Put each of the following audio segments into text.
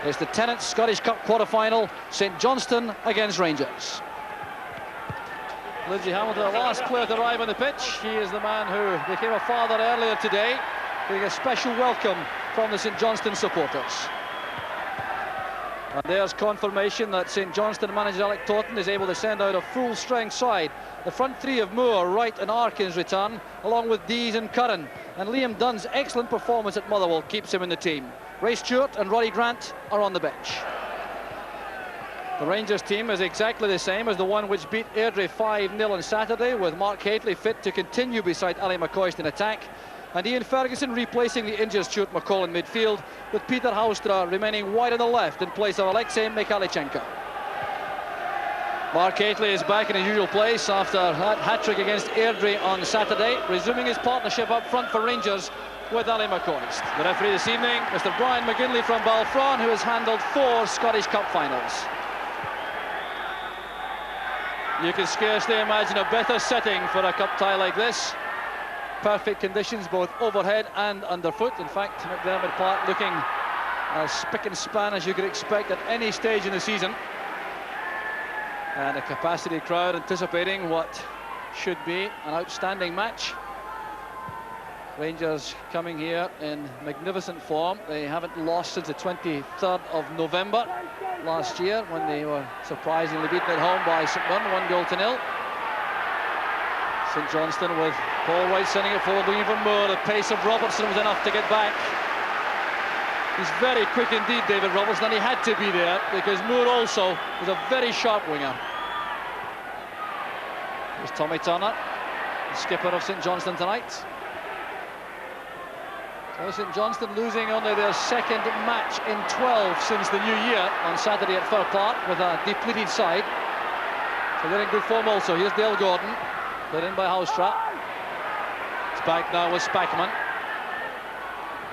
It's the Tennant Scottish Cup quarter-final, St Johnstone against Rangers. Lindsay Hamilton, the last player to arrive on the pitch. He is the man who became a father earlier today, getting a special welcome from the St Johnstone supporters. And there's confirmation that St Johnstone manager Alec Totten is able to send out a full-strength side. The front three of Moore, Wright and Arkin's return, along with Dees and Curran. And Liam Dunn's excellent performance at Motherwell keeps him in the team. Ray Stewart and Roddy Grant are on the bench. The Rangers team is exactly the same as the one which beat Airdrie 5-0 on Saturday, with Mark Hateley fit to continue beside Ali McCoist in attack, and Ian Ferguson replacing the injured Stuart McCall in midfield, with Peter Houstra remaining wide on the left in place of Alexei Mikhalichenko. Mark Hateley is back in his usual place after that hat-trick against Airdrie on Saturday, resuming his partnership up front for Rangers with Ali McCoist. The referee this evening, Mr Brian McGinley from Balfron, who has handled 4 Scottish Cup finals. You can scarcely imagine a better setting for a cup tie like this. Perfect conditions both overhead and underfoot. In fact, McDermott Park looking as spick and span as you could expect at any stage in the season. And a capacity crowd anticipating what should be an outstanding match. Rangers coming here in magnificent form. They haven't lost since the 23rd of November last year, when they were surprisingly beaten at home by St Mirren, 1-0. St Johnstone with Paul Wright sending it forward, looking for Moore. The pace of Robertson was enough to get back. He's very quick indeed, David Robertson, and he had to be there because Moore also was a very sharp winger. Here's Tommy Turner, the skipper of St Johnstone tonight. So St Johnstone losing only their second match in 12 since the new year on Saturday at Fir Park with a depleted side. So they're in good form also. Here's Dale Gordon, led in by Houstra. It's back now with Spackman.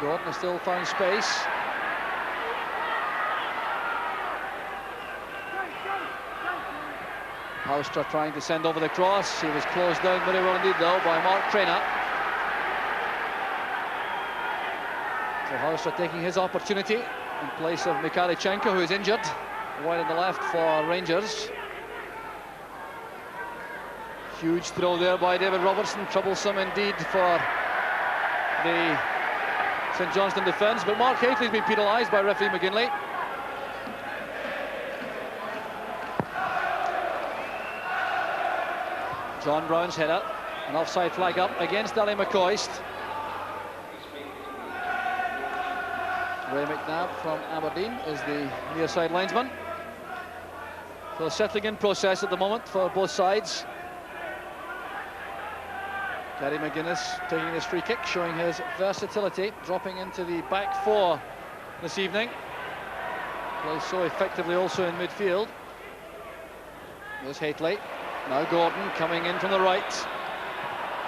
Gordon has still found space. Houstra trying to send over the cross. He was closed down very well indeed though by Mark Traynor. So Houstra taking his opportunity in place of Mikhalichenko, who is injured. Wide on the left for Rangers. Huge throw there by David Robertson. Troublesome indeed for the St Johnstone defence. But Mark Hateley's been penalised by referee McGinley. John Brown's header. An offside flag up against Ali McCoist. Ray McNabb from Aberdeen is the near side linesman. So a settling in process at the moment for both sides. Gary McGuinness taking his free kick, showing his versatility, dropping into the back 4 this evening. Plays so effectively also in midfield. There's Hateley. Now Gordon coming in from the right.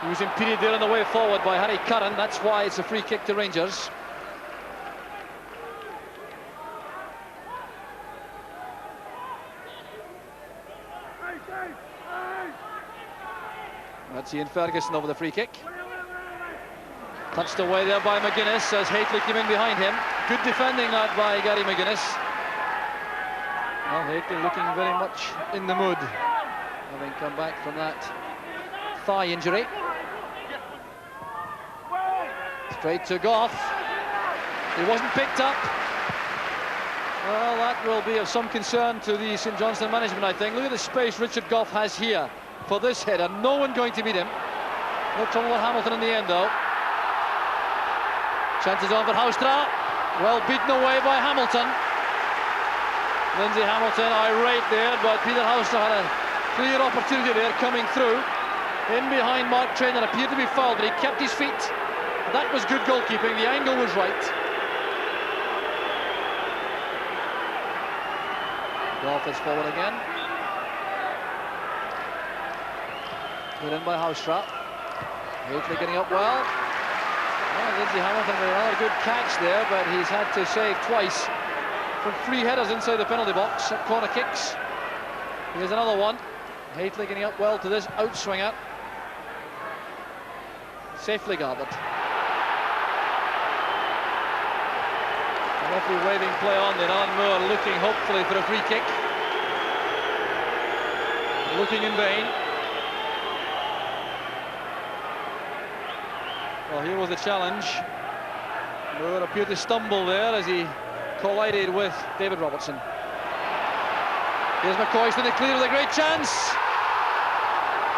He was impeded there on the way forward by Harry Curran. That's why it's a free kick to Rangers. That's Ian Ferguson over the free kick. Touched away there by McGuinness as Hateley came in behind him. Good defending that by Gary McGuinness. Well, Hateley looking very much in the mood, having come back from that thigh injury. Straight to Goff. He wasn't picked up. Well, that will be of some concern to the St Johnstone management, I think. Look at the space Richard Goff has here for this header. No one going to beat him. No trouble with Hamilton in the end though. Chances on for Houstra. Well beaten away by Hamilton. Lindsay Hamilton irate there, but Peter Houstra had a clear opportunity there coming through. In behind Mark Traynor, appeared to be fouled, but he kept his feet. That was good goalkeeping. The angle was right. Goff is forward again. Put in by Houstra. Hateley getting up well. Lindsay Hamilton with another good catch there, but he's had to save twice from 3 headers inside the penalty box at corner kicks. Here's another one. Hateley getting up well to this outswinger. Safely gathered. Referee waving play on then. Alan Moore looking hopefully for a free kick. Looking in vain. Well, here was the challenge. Moore appeared to stumble there as he collided with David Robertson. Here's McCoy in the clear with a great chance.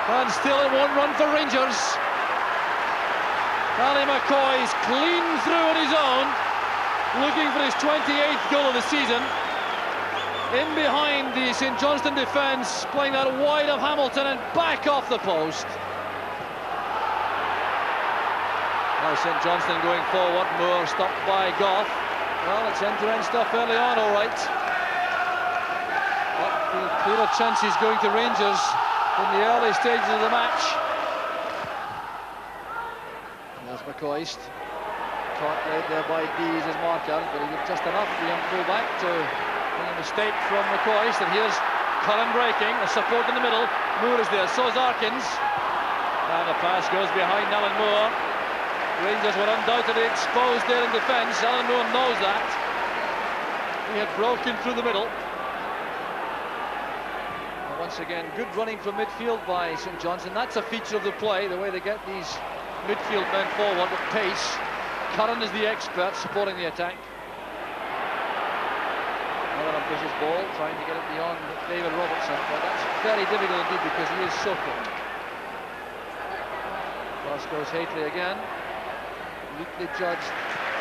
And still it won't run for Rangers. Ally McCoy's clean through on his own, looking for his 28th goal of the season. In behind the St Johnstone defence, playing that wide of Hamilton and back off the post. Now St Johnstone going forward, Moore stopped by Goff. Well, it's end-to-end stuff early on, all right. But the clearer chances going to Rangers in the early stages of the match. There's McCoist. Caught right there by Dees as marker, but he did just enough, the young full-back, to bring a mistake from McCoist. And here's Cullen breaking, a support in the middle. Moore is there, so is Arkins. And the pass goes behind Alan Moore. Rangers were undoubtedly exposed there in defence. Alan Moore knows that. He had broken through the middle. And once again, good running from midfield by St Johnstone. That's a feature of the play, the way they get these midfield men forward with pace. Curran is the expert supporting the attack. Another ambitious ball, trying to get it beyond David Robertson, but that's very difficult indeed because he is so quick. Cross goes Haitley again. Weakly judged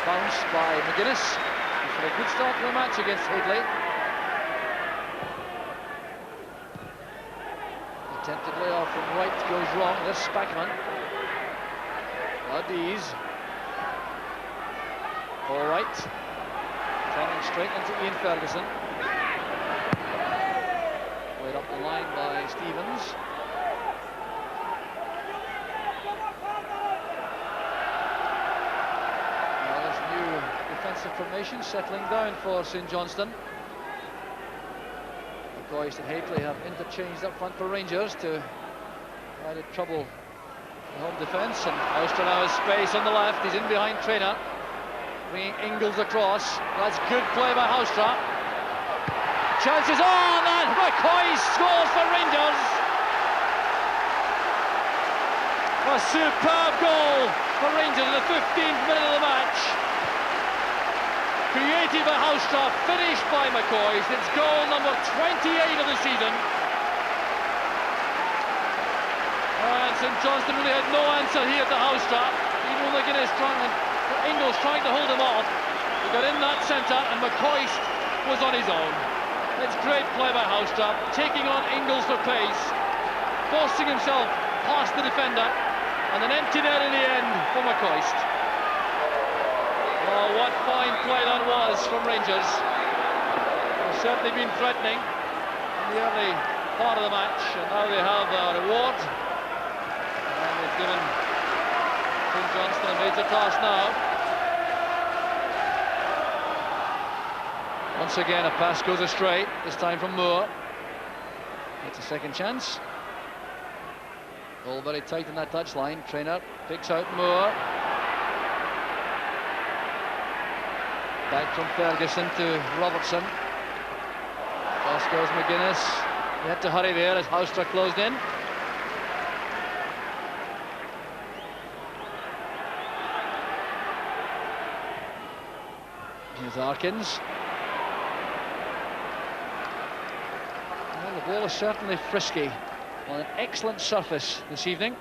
bounce by McGuinness. He's had a good start to the match against Haitley. Attempted layoff from right goes wrong. There's Spackman. Dees. All right. Turning straight into Ian Ferguson. Played up the line by Stevens. Defensive formation settling down for St Johnstone. McCoist and Haitley have interchanged up front for Rangers to try to trouble the home defence. And Auster now has space on the left. He's in behind Traynor, bringing Ingles across. That's good play by Haustra. Chances on, and McCoy scores for Rangers. A superb goal for Rangers in the 15th minute of the match. Created by Haustra, finished by McCoy. It's goal number 28 of the season. And St Johnstone really had no answer here to Haustra. Even with McGuinness Ingles trying to hold him off. He got in that centre and McCoy was on his own. It's great play by Haustra, taking on Ingles for pace, forcing himself past the defender, and an empty net in the end for McCoy. Oh, what fine play that was from Rangers. They've certainly been threatening in the early part of the match, and now they have a reward. And they've given St Johnstone a major task now. Once again, a pass goes astray, this time from Moore. It's a second chance. All very tight in that touchline. Traynor picks out Moore. Back from Ferguson to Robertson. Cross goes McGuinness. He had to hurry there as Haustra closed in. Here's Arkins. Well, the ball is certainly frisky on an excellent surface this evening.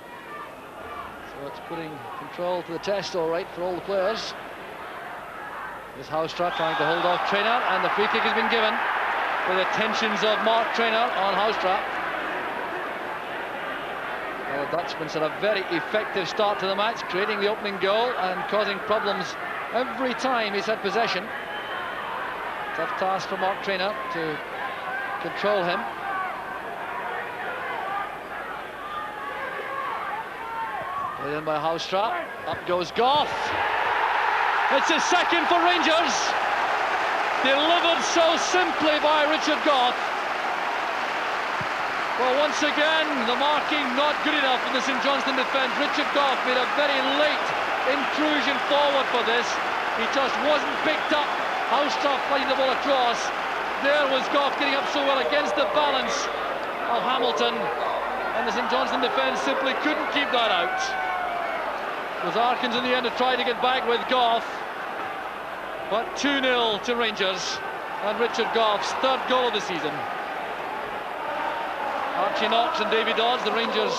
So it's putting control to the test all right for all the players. Here's Haustra trying to hold off Traynor, and the free kick has been given for the attentions of Mark Traynor on Haustra. Well, the Dutchman's had a very effective start to the match, creating the opening goal and causing problems every time he's had possession. Tough task for Mark Traynor to control him. Played in by Haustra. Up goes Goff. It's his second for Rangers. Delivered so simply by Richard Goff. Well, once again, the marking not good enough in the St Johnstone defence. Richard Goff made a very late intrusion forward for this. He just wasn't picked up Housetraff flying the ball across. There was Goff getting up so well against the balance of Hamilton, and the St Johnstone defence simply couldn't keep that out. It was Arkins in the end who tried to get back with Goff, but 2-0 to Rangers, and Richard Goff's third goal of the season. Archie Knox and Davy Dodds, the Rangers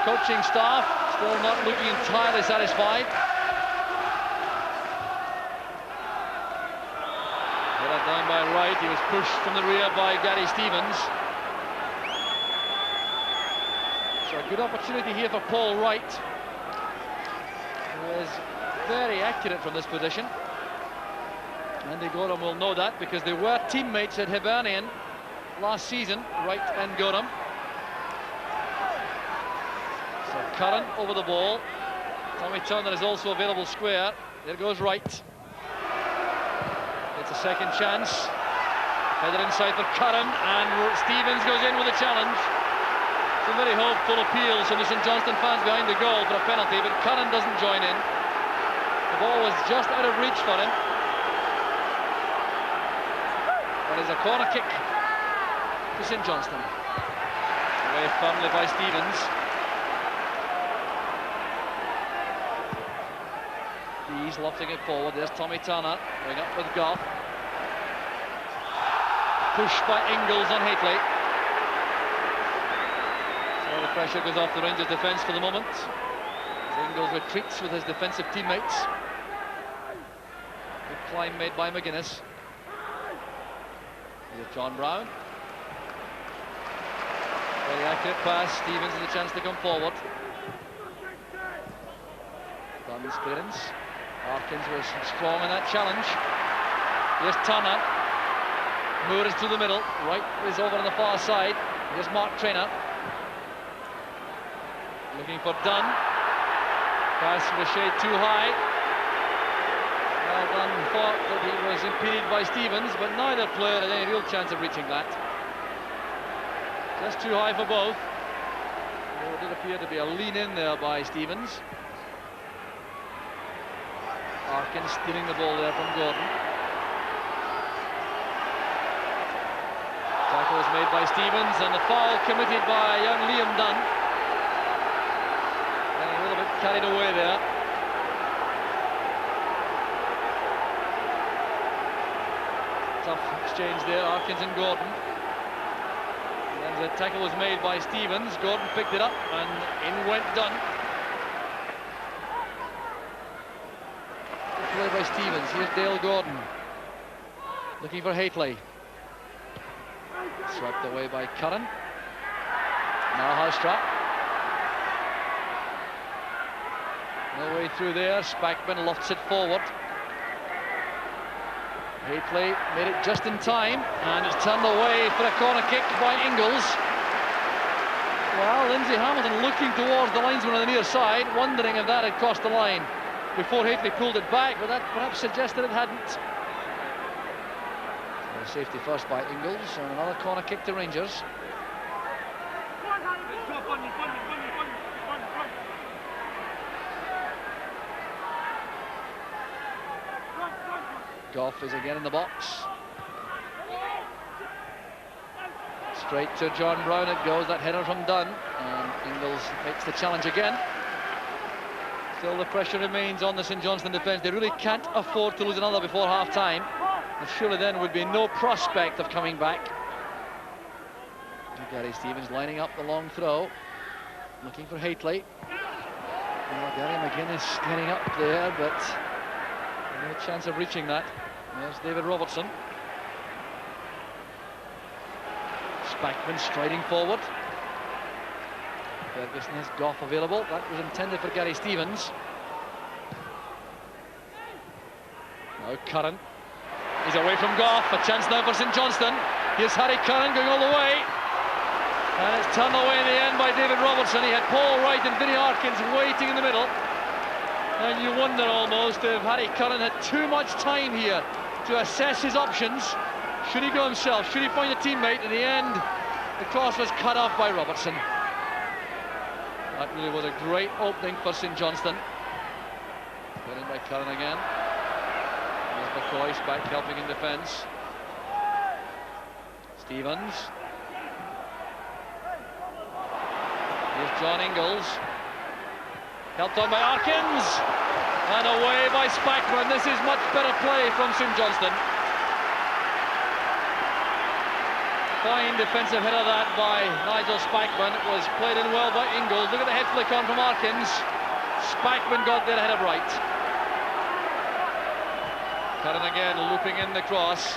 coaching staff, still not looking entirely satisfied. Headed down by Wright, he was pushed from the rear by Gary Stevens. So a good opportunity here for Paul Wright, who is very accurate from this position. Andy Gorham will know that because they were teammates at Hibernian last season, Wright and Gorham. So Curran over the ball. Tommy Turner is also available square. There goes Wright. It's a second chance. Header inside for Curran, and Stevens goes in with a challenge. Some very hopeful appeals from the St Johnstone fans behind the goal for a penalty, but Curran doesn't join in. The ball was just out of reach for him. But it's a corner kick to St Johnstone. Away firmly by Stevens. He's lofting it forward. There's Tommy Turner going up with Goff. Pushed by Ingles on Haitley. So the pressure goes off the Rangers defence for the moment, as Ingles retreats with his defensive teammates. Good climb made by McGuinness. Here's John Brown. Very accurate pass. Stevens has a chance to come forward. Dunn's clearance. Arkins was strong in that challenge. Here's Turner. Moore is through the middle. Wright is over on the far side. Here's Mark Traynor. Looking for Dunn. Pass was a shade too high. Well, Dunn thought that he was impeded by Stevens, but neither player had any real chance of reaching that. Just too high for both. There did appear to be a lean in there by Stevens. Arkins stealing the ball there from Gordon. Tackle was made by Stevens, and the foul committed by young Liam Dunn. Getting a little bit carried away there. Tough exchange there, Arkins and Gordon. And the tackle was made by Stevens. Gordon picked it up, and in went Dunn. Play by Stevens. Here's Dale Gordon looking for Haitley. Swept away by Curran. Now Housetraff. No way through there. Spackman lofts it forward. Haitley made it just in time, and it's turned away for a corner kick by Ingles. Well, Lindsay Hamilton looking towards the linesman on the near side, wondering if that had crossed the line before Haitley pulled it back, but that perhaps suggested it hadn't. So safety first by Ingles, and another corner kick to Rangers. Goff is again in the box. Straight to John Brown it goes, that header from Dunn, and Ingles makes the challenge again. Still the pressure remains on the St Johnstone defence. They really can't afford to lose another before half-time, and surely then would be no prospect of coming back. Gary Stevens lining up the long throw, looking for Haitley. Well, Gary McGuinness getting up there, but no chance of reaching that. There's David Robertson. Spackman striding forward. Ferguson has Goff available. That was intended for Gary Stevens. Now Curran. He's away from Goff. A chance now for St Johnstone. Here's Harry Curran going all the way. And it's turned away in the end by David Robertson. He had Paul Wright and Vinnie Arkins waiting in the middle. And you wonder almost if Harry Curran had too much time here to assess his options. Should he go himself? Should he find a teammate? In the end, the cross was cut off by Robertson. That really was a great opening for St Johnstone. Put in by Curran again. There's McCoy's back helping in defence. Stevens. Here's John Ingalls. Helped on by Arkins. And away by Spackman. This is much better play from St Johnstone. Fine defensive header that by Nigel Spackman. It was played in well by Ingalls. Look at the head flick on from Arkins. Spackman got there ahead of right. Curran again looping in the cross.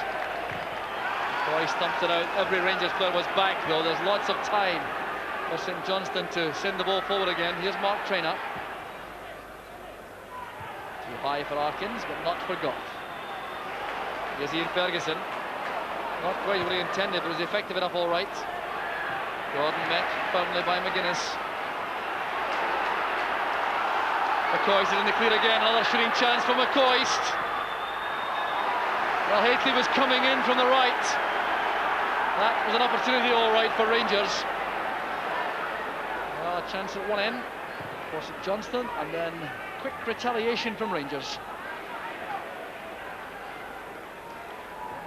McCoy stumped it out. Every Rangers player was back though. There's lots of time for St Johnstone to send the ball forward again. Here's Mark Traynor. Too high for Arkins, but not for Goff. Here's Ian Ferguson. Not quite what he intended, but was effective enough all right. Gordon met firmly by McGuinness. McCoist is in the clear again. Another shooting chance for McCoist. Well, Haitley was coming in from the right. That was an opportunity all right for Rangers. Well, a chance at one end for St Johnstone, and then quick retaliation from Rangers.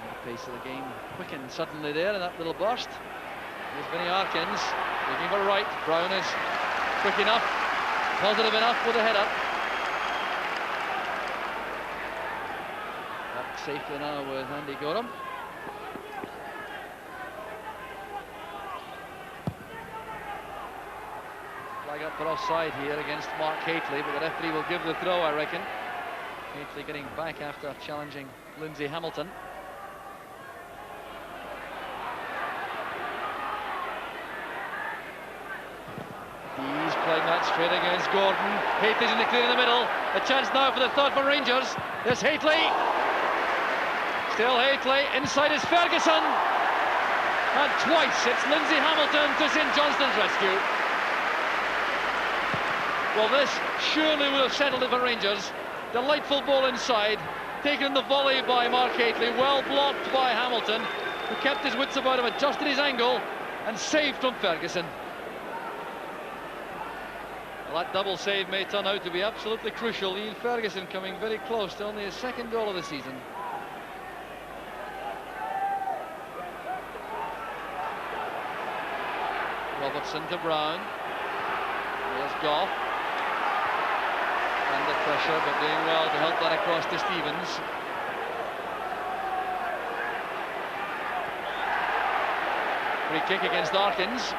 And the pace of the game quickened suddenly there in that little burst. Here's Vinnie Arkins looking for right. Brown is quick enough, positive enough with a header. Up safely now with Andy Gorham. Flag up for offside here against Mark Haitley, but the referee will give the throw, I reckon. Haitley getting back after challenging Lindsay Hamilton. He's playing that straight against Gordon. Haitley's in the clear in the middle. A chance now for the third for Rangers. There's Haitley. Still Haitley. Inside is Ferguson. And twice it's Lindsay Hamilton to St Johnstone's rescue. Well, this surely would have settled it for Rangers. Delightful ball inside, taken in the volley by Mark Haitley, well blocked by Hamilton, who kept his wits about him, adjusted his angle, and saved from Ferguson. Well, that double save may turn out to be absolutely crucial. Ian Ferguson coming very close to only his second goal of the season. Robertson to Brown. There's Goff. Under pressure, but doing well to help that across to Stevens. Free kick against Arkins.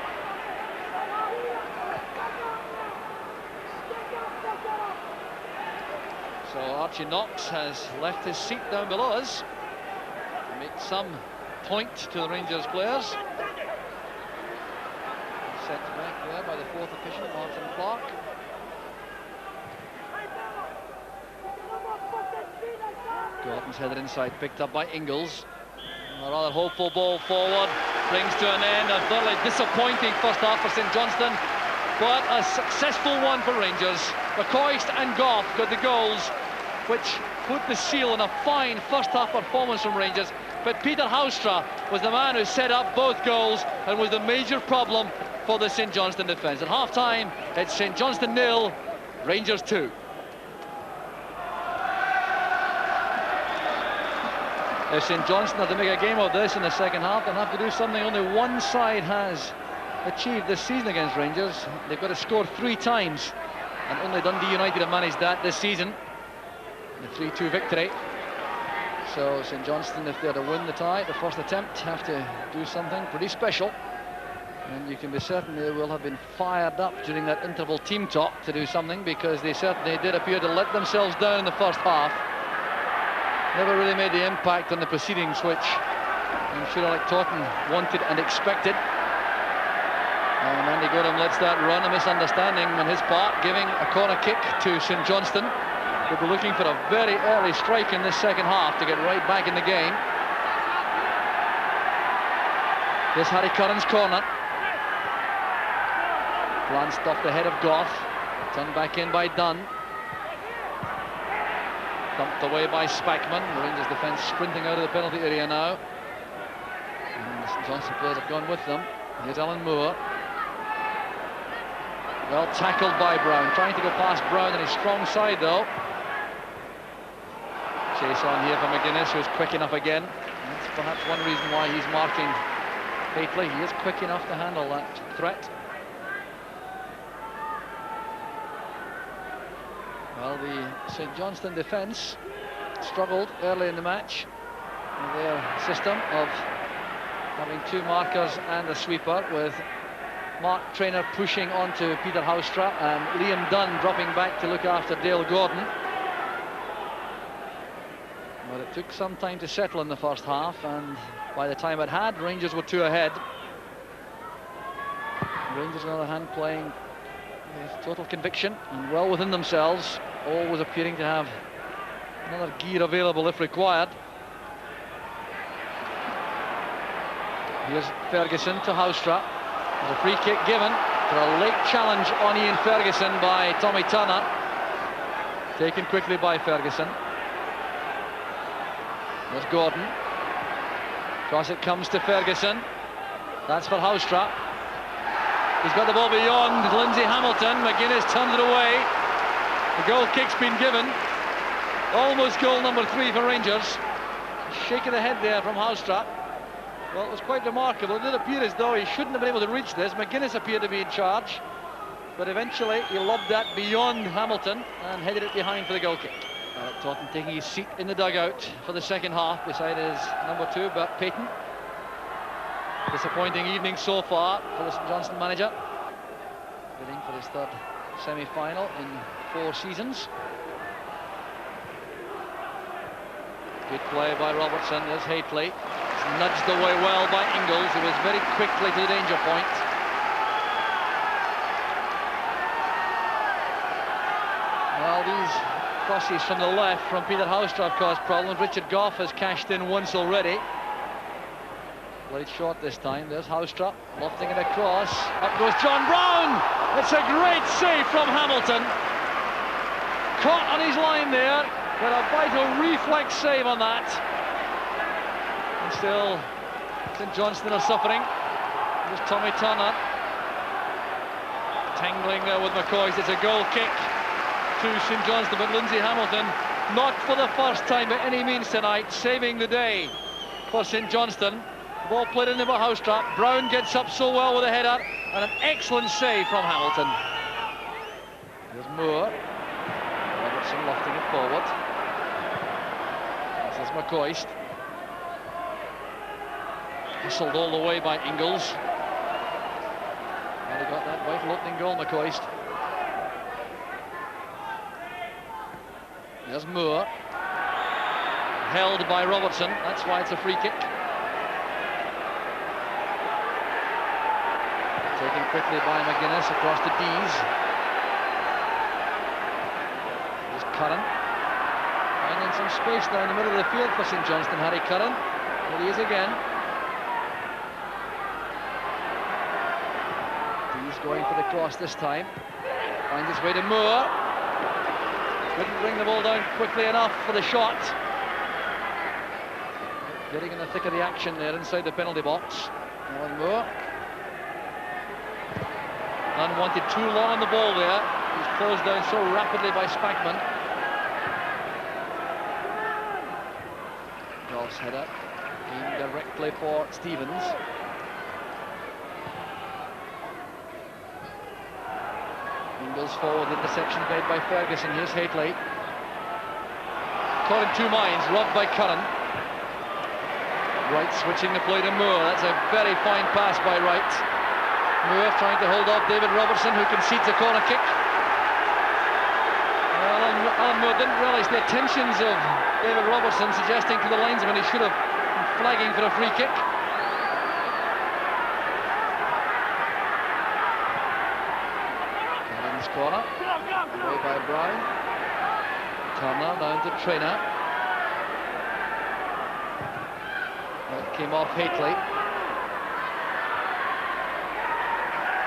So Archie Knox has left his seat down below us to make some point to the Rangers players. Set back there by the fourth official, Martin Clark. Gordon's headed inside, picked up by Ingalls. A rather hopeful ball forward, brings to an end a thoroughly disappointing first half for St Johnstone, but a successful one for Rangers. McCoist and Goff got the goals, which put the seal on a fine first half performance from Rangers. But Peter Houstra was the man who set up both goals and was the major problem for the St Johnstone defence. At half-time, it's St Johnstone 0, Rangers 2. If St Johnstone have to make a game of this in the second half, they'll have to do something only one side has achieved this season against Rangers. They've got to score 3 times, and only Dundee United have managed that this season. The 3-2 victory. So St Johnstone, if they're to win the tie, the first attempt, have to do something pretty special. And you can be certain they will have been fired up during that interval team talk to do something, because they certainly did appear to let themselves down in the first half. Never really made the impact on the proceedings which I'm sure Alec Totten wanted and expected. And Andy Gorham lets that run, a misunderstanding on his part, giving a corner kick to St Johnstone. They'll be looking for a very early strike in this second half to get right back in the game. Here's Harry Curran's corner. Glanced off the head of Goff, turned back in by Dunn. Dumped away by Spackman. The Rangers defence sprinting out of the penalty area now. And the St Johnstone players have gone with them. Here's Alan Moore. Well tackled by Brown, trying to go past Brown on his strong side though. Chase on here for McGuinness, who's quick enough again. That's perhaps one reason why he's marking Haitley. He is quick enough to handle that threat. Well, the St Johnstone defence struggled early in the match with their system of having two markers and a sweeper, with Mark Traynor pushing onto Peter Houstra and Liam Dunn dropping back to look after Dale Gordon. But it took some time to settle in the first half, and by the time it had, Rangers were 2 ahead. Rangers, on the other hand, playing with total conviction and well within themselves, always appearing to have another gear available if required. Here's Ferguson to Houstra. There's a free kick given for a late challenge on Ian Ferguson by Tommy Turner. Taken quickly by Ferguson. There's Gordon. Cross it comes to Ferguson. That's for Houstra. He's got the ball beyond Lindsay Hamilton. McGuinness turns it away. The goal kick's been given. Almost goal number 3 for Rangers. Shake of the head there from Houstra. Well, it was quite remarkable. It did appear as though he shouldn't have been able to reach this. McGuinness appeared to be in charge, but eventually he lobbed that beyond Hamilton and headed it behind for the goal kick. Totten taking his seat in the dugout for the second half beside his number 2, Bert Payton. Disappointing evening so far for the St Johnstone manager, bidding for his 3rd semi-final in 4 seasons. Good play by Robertson. There's Haitley. It's nudged away well by Ingles, who was very quickly to the danger point. Well, these crosses from the left from Peter Houstra have caused problems. Richard Gough has cashed in once already. Played short this time. There's Houstra lofting it across. Up goes John Brown. It's a great save from Hamilton. Caught on his line there, but a vital reflex save on that. And still, St Johnstone are suffering. There's Tommy Turner tangling there with McCoist. It's a goal kick to St Johnstone, but Lindsay Hamilton, not for the first time by any means tonight, saving the day for St Johnstone. The ball played in by Houstra. Brown gets up so well with a header, and an excellent save from Hamilton. There's Moore. Robertson lofting it forward. This is McCoist. Hustled all the way by Ingles. And he got that vital opening goal, McCoist. There's Moore. Held by Robertson. That's why it's a free kick. Taken quickly by McGuinness across to Dees. There's Curran. Finding some space now in the middle of the field for St Johnstone, Harry Curran. There he is again. Dees going for the cross this time. Finds his way to Moore. Couldn't bring the ball down quickly enough for the shot. Getting in the thick of the action there inside the penalty box. Alan Moore. None wanted too long on the ball there. He was closed down so rapidly by Spackman. Goff's header aimed directly for Stevens. Ingles forward, interception made by Ferguson. Here's Haitley. Caught in 2 minds, robbed by Curran. Wright switching the play to Moore. That's a very fine pass by Wright. Moore trying to hold off David Robertson, who concedes a corner kick. Alan Moore didn't realise the attentions of David Robertson, suggesting to the linesman he should have been flagging for a free kick. Cannon's corner, away by Brown. Turner down to Traynor. That came off Haitley.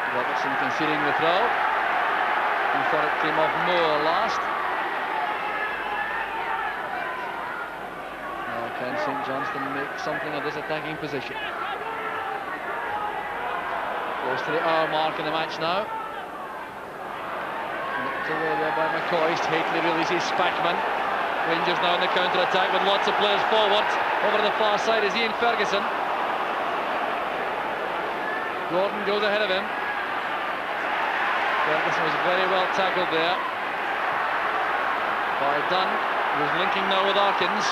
Robertson conceding the throw. He thought it came off Moore last. Now can St Johnstone make something of this attacking position? Close to the hour mark in the match now. Nipped away there by McCoist. Haitley releases Spackman. Rangers now in the counter-attack with lots of players forward. Over to the far side is Ian Ferguson. Gordon goes ahead of him. Ferguson was very well tackled there by Dunn, who's linking now with Arkins.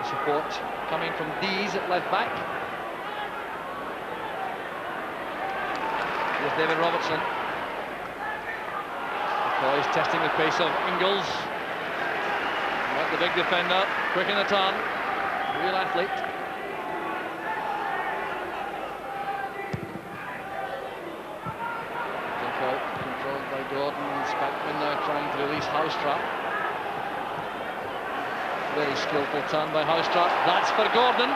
Support coming from Dees at left back. Here's David Robertson. McCoy's testing the pace of Ingles. Not the big defender, quick in the turn, real athlete. Controlled by Gordon. Spackman now trying to release Housetrap. Very skillful turn by Housetrap. That's for Gordon.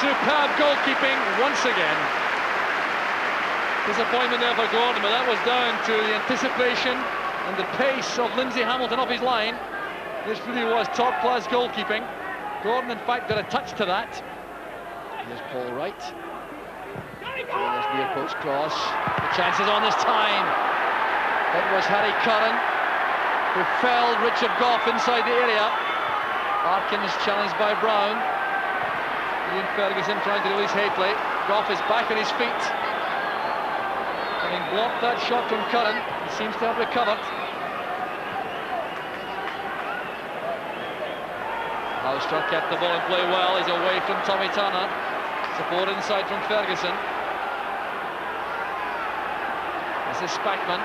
Superb goalkeeping once again. Disappointment there for Gordon, but that was down to the anticipation and the pace of Lindsay Hamilton off his line. This really was top-class goalkeeping. Gordon, in fact, got a touch to that. Here's Paul Wright. There's near post cross. The chances on this time. It was Harry Curran who felled Richard Gough inside the area. Arkins challenged by Brown. Ian Ferguson trying to release Hateley. Gough is back on his feet. Having blocked that shot from Curran, he seems to have recovered. Housetrap kept the ball in play well. He's away from Tommy Turner. Support inside from Ferguson. This is Spackman.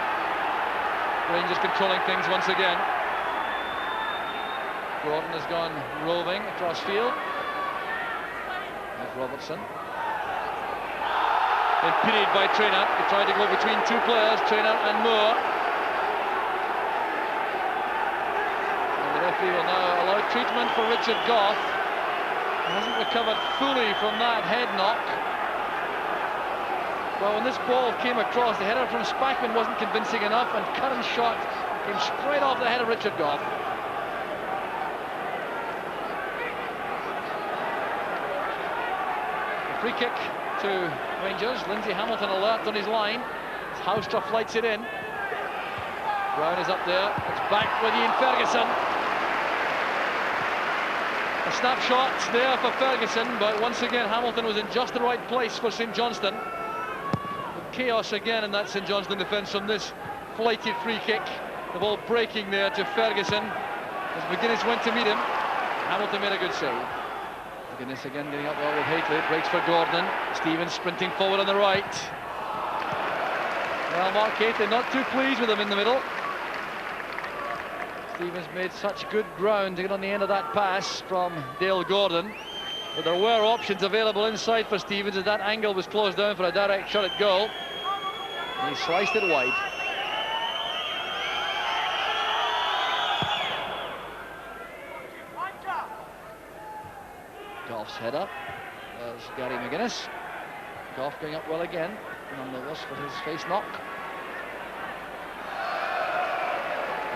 Rangers controlling things once again. Gordon has gone roving across field. There's Robertson. Impeded by Traynor. He tried to go between two players, Traynor and Moore. And the referee will now allow treatment for Richard Gough. He hasn't recovered fully from that head knock. Well, when this ball came across, the header from Spackman wasn't convincing enough, and Curran's shot came straight off the head of Richard Gough. A free kick to Rangers. Lindsay Hamilton alert on his line. Housetrap flights it in. Brown is up there. It's back with Ian Ferguson. A snapshot there for Ferguson, but once again Hamilton was in just the right place for St Johnstone. Chaos again in that St Johnstone defence from this flighted free kick. The ball breaking there to Ferguson as McGuinness went to meet him. Hamilton made a good save. McGuinness again getting up well with Hateley. Breaks for Gordon. Stevens sprinting forward on the right. Well, Mark Hateley not too pleased with him in the middle. Stevens made such good ground to get on the end of that pass from Dale Gordon. But there were options available inside for Stevens as that angle was closed down for a direct shot at goal. And he sliced it wide. Gough's header. There's Gary McGuinness. Gough going up well again. None the worse for his face knock.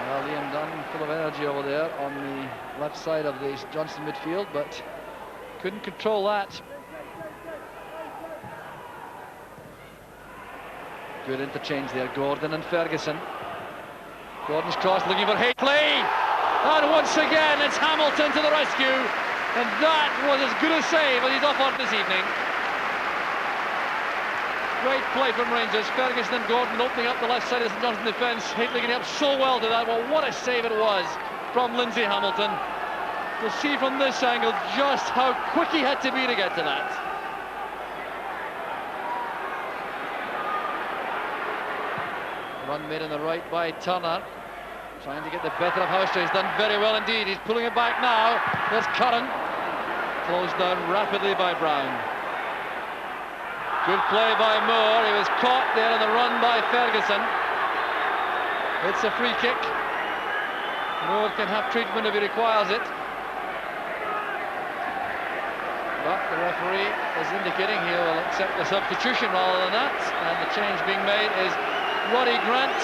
Well, Liam Dunn full of energy over there on the left side of the Johnstone midfield, but couldn't control that. Good interchange there, Gordon and Ferguson. Gordon's cross looking for Hateley. And once again, it's Hamilton to the rescue. And that was as good a save as he's offered this evening. Great play from Rangers. Ferguson and Gordon opening up the left side of the St Johnstone defence. Hateley getting up so well to that. Well, what a save it was from Lindsay Hamilton. You'll see from this angle just how quick he had to be to get to that. Run made on the right by Turner. Trying to get the better of Housetrap. He's done very well indeed. He's pulling it back now. There's Curran. Closed down rapidly by Brown. Good play by Moore. He was caught there on the run by Ferguson. It's a free kick. Moore can have treatment if he requires it. But the referee is indicating he will accept the substitution rather than that. And the change being made is Roddy Grant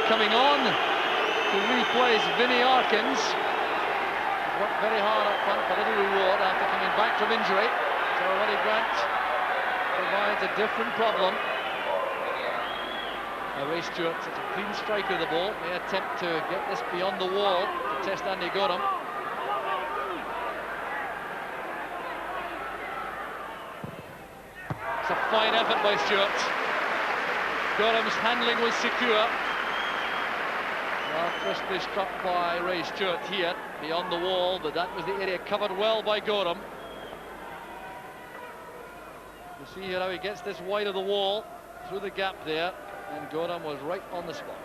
coming on to replace Vinnie Arkins. He's worked very hard up front for little reward after coming back from injury. So Roddy Grant provides a different problem. Ray Stewart, such a clean striker of the ball, may attempt to get this beyond the wall to test Andy Gorham. It's a fine effort by Stewart. Gorham's handling was secure. Well, crisply struck by Ray Stewart here, beyond the wall, but that was the area covered well by Gorham. You see here how he gets this wide of the wall, through the gap there, and Gorham was right on the spot.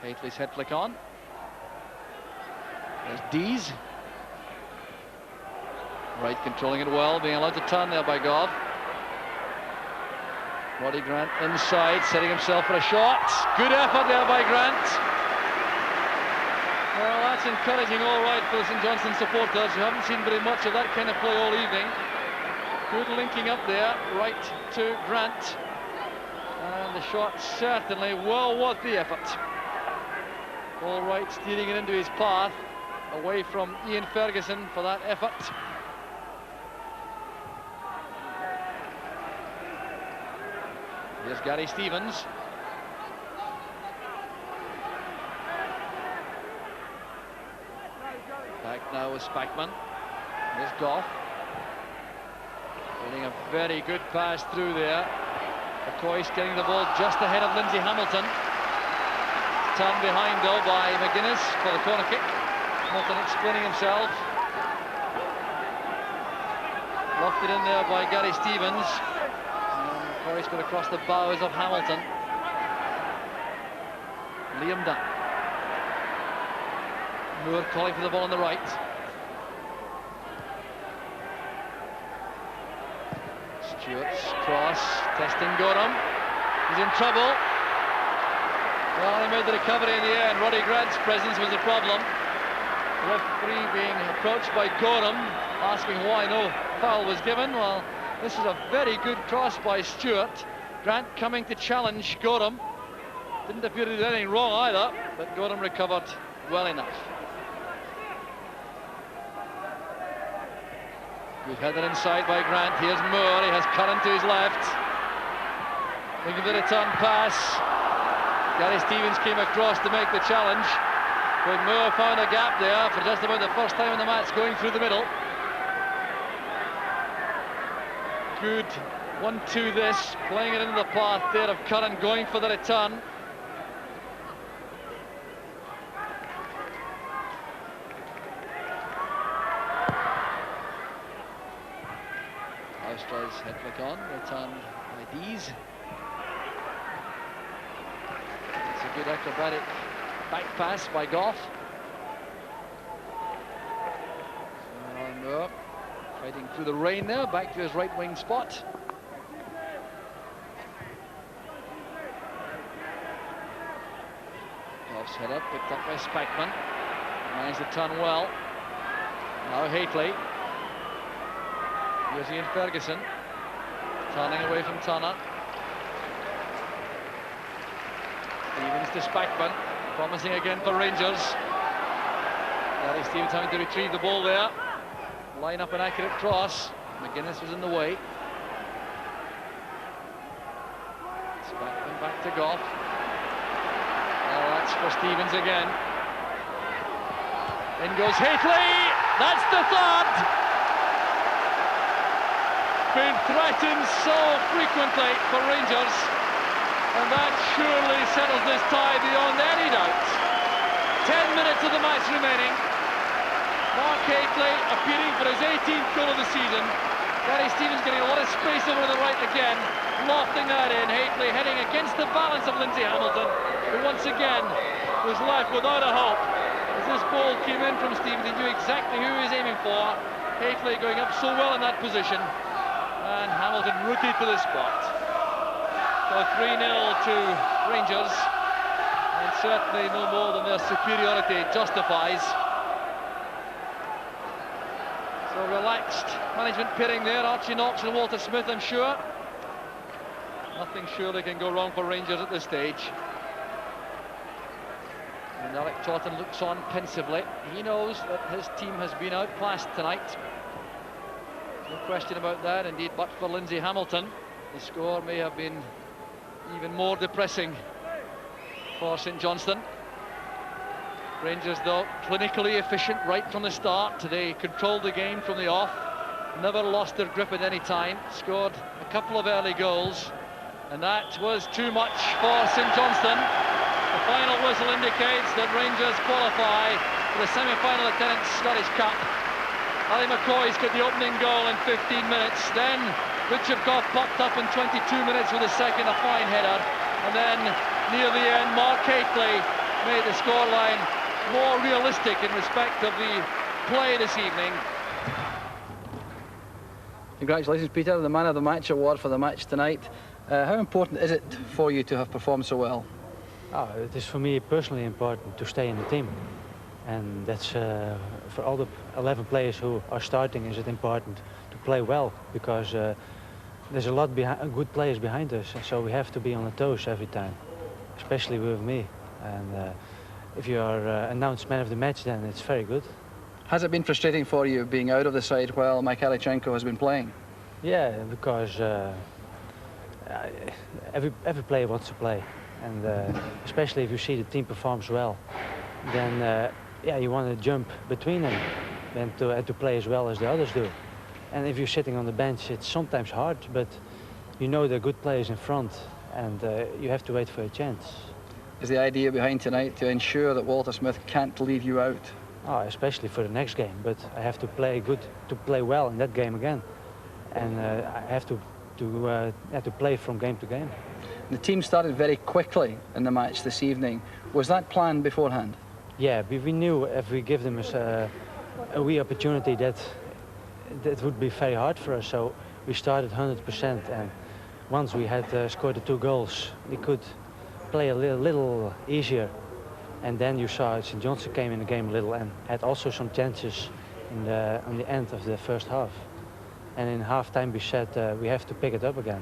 Haitley's head flick on. There's Dees. Right, controlling it well, being allowed to turn there by Goff. Roddy Grant inside, setting himself for a shot. Good effort there by Grant. Well, that's encouraging all right for the St Johnstone supporters, who haven't seen very much of that kind of play all evening. Good linking up there, right to Grant. And the shot certainly well worth the effort. All right, steering it into his path, away from Ian Ferguson for that effort. Here's Gary Stevens. Back now with Spackman. Here's Goff. Getting a very good pass through there. McCoy's getting the ball just ahead of Lindsay Hamilton. Turned behind though by McGuinness for the corner kick. Hamilton explaining himself. Lofted in there by Gary Stevens. McCoy's got across the bows of Hamilton. Liam Dunn. Moore calling for the ball on the right. Stewart's cross, testing Gorham. He's in trouble. Well, he made the recovery in the end. Roddy Grant's presence was the problem. The referee being approached by Gorham, asking why no foul was given. Well, this is a very good cross by Stewart. Grant coming to challenge Gorham. Didn't appear to do anything wrong either, but Gorham recovered well enough. Good header inside by Grant. Here's Moore. He has Curran to his left. Looking for the return pass. Gary Stevens came across to make the challenge, but Moore found a gap there for just about the first time in the match, going through the middle. Good 1-2 this, playing it into the path there of Curran, going for the return. Austra's head flick on, return by Dees. It's a good acrobatic back pass by Goff. Moore fighting through the rain there, back to his right wing spot. Goff's head up, picked up by Spackman. Managed to turn well. Now Haitley. Here's Ian Ferguson, turning away from Turner. Stevens to Spackman, promising again for Rangers. Gary Stevens having to retrieve the ball there. Line up an accurate cross. McGuinness was in the way. Spackman back to Goff. Well, that's for Stevens again. In goes Haitley. That's the third. Been threatened so frequently for Rangers, and that surely settles this tie beyond any doubt. 10 minutes of the match remaining. Mark Haitley appearing for his 18th goal of the season. Gary Stevens getting a lot of space over the right again, lofting that in. Haitley heading against the balance of Lindsay Hamilton, who once again was left without a hope. As this ball came in from Stevens, he knew exactly who he was aiming for. Haitley going up so well in that position. And Hamilton rooted to the spot. So 3-0 to Rangers, and certainly no more than their superiority justifies. So relaxed management pairing there, Archie Knox and Walter Smith, I'm sure. Nothing surely can go wrong for Rangers at this stage. And Alec Totten looks on pensively. He knows that his team has been outclassed tonight. No question about that, indeed, but for Lindsay Hamilton. The score may have been even more depressing for St Johnstone. Rangers, though, clinically efficient right from the start. Today controlled the game from the off, never lost their grip at any time, scored a couple of early goals, and that was too much for St Johnstone. The final whistle indicates that Rangers qualify for the semi-final of Tennent's Scottish Cup. Ali McCoy's got the opening goal in 15 minutes, then Butchevkov popped up in 22 minutes with a second, a fine header, and then near the end Mark Hateley made the scoreline more realistic in respect of the play this evening. Congratulations, Peter, the Man of the Match award for the match tonight. How important is it for you to have performed so well? It is for me personally important to stay in the team, and that's for all the 11 players who are starting. Is it important to play well, because there's a lot of good players behind us, and so we have to be on the toes every time, especially with me. And if you are announced man of the match, then it's very good. Has it been frustrating for you being out of the side while Mikhailichenko has been playing? Yeah, because every player wants to play, and especially if you see the team performs well, then yeah, you want to jump between them and to play as well as the others do. And if you're sitting on the bench, it's sometimes hard, but you know there are good players in front, and you have to wait for a chance. Is the idea behind tonight to ensure that Walter Smith can't leave you out? Especially for the next game, but I have to play good, to play well in that game again, and I have to play from game to game. The team started very quickly in the match this evening. Was that planned beforehand? Yeah, we knew if we give them a wee opportunity that would be very hard for us, so we started 100%, and once we had scored the 2 goals, we could play a little easier. And then you saw St Johnstone came in the game a little and had also some chances on the end of the first half. And in half-time we said we have to pick it up again.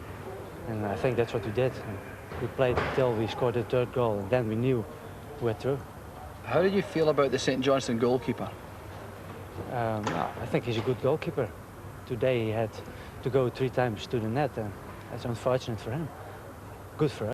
And I think that's what we did. And we played until we scored the 3rd goal, and then we knew we were through. How did you feel about the St Johnstone goalkeeper? I think he's a good goalkeeper. Today he had to go 3 times to the net, and that's unfortunate for him. Good for us.